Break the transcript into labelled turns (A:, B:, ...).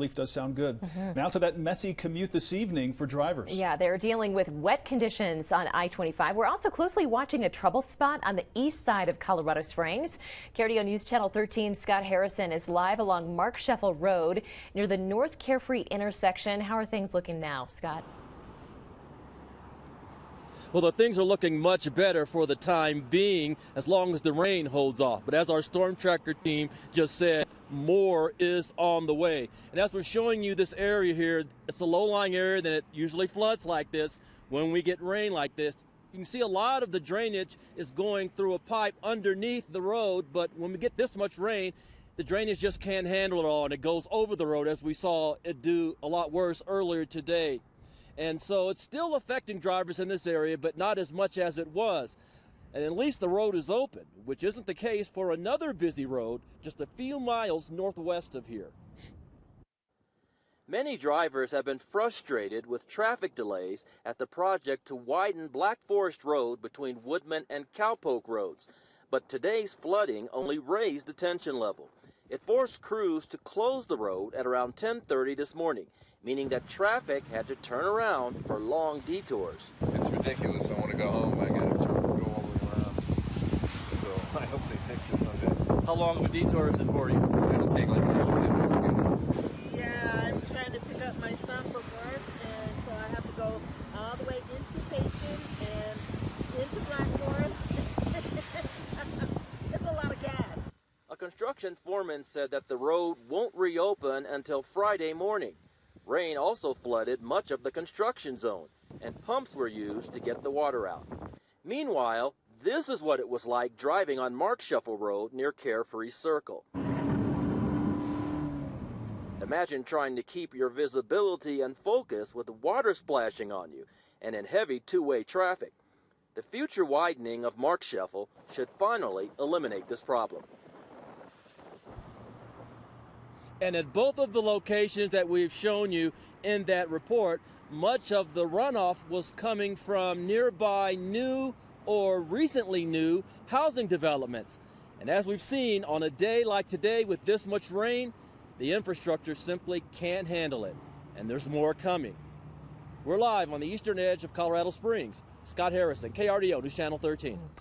A: Relief does sound good. Now to that messy commute this evening for drivers.
B: Yeah, they're dealing with wet conditions on I-25. We're also closely watching a trouble spot on the east side of Colorado Springs. KRDO News Channel 13 Scott Harrison is live along Mark Scheffel Road near the North Carefree intersection. How are things looking now, Scott?
C: Well, the things are looking much better for the time being, as long as the rain holds off. But as our storm tracker team just said, more is on the way. And as we're showing you this area here, it's a low-lying area, then it usually floods like this. When we get rain like this, you can see a lot of the drainage is going through a pipe underneath the road, but when we get this much rain, the drainage just can't handle it all, and it goes over the road, as we saw it do a lot worse earlier today. And so it's still affecting drivers in this area, but not as much as it was. And at least the road is open, which isn't the case for another busy road just a few miles northwest of here. Many drivers have been frustrated with traffic delays at the project to widen Black Forest Road between Woodman and Cowpoke roads. But today's flooding only raised the tension level. It forced crews to close the road at around 10:30 this morning, meaning that traffic had to turn around for long detours.
D: It's ridiculous. I want to go home. I got to go all the way around. So I hope they fix this someday.
C: How long of a detour is it for you?
D: It'll take like an extra 10 minutes to get home.
E: Yeah, I'm trying to pick up my son from work, and so I have to go all the way into Payton and into Black Forest. It's a lot of gas.
C: A construction foreman said that the road won't reopen until Friday morning. Rain also flooded much of the construction zone, and pumps were used to get the water out. Meanwhile, this is what it was like driving on Mark Scheffel Road near Carefree Circle. Imagine trying to keep your visibility and focus with water splashing on you and in heavy two-way traffic. The future widening of Mark Scheffel should finally eliminate this problem. And at both of the locations that we've shown you in that report, much of the runoff was coming from nearby new or recently new housing developments. And as we've seen, on a day like today with this much rain, the infrastructure simply can't handle it. And there's more coming. We're live on the eastern edge of Colorado Springs. Scott Harrison, KRDO News Channel 13.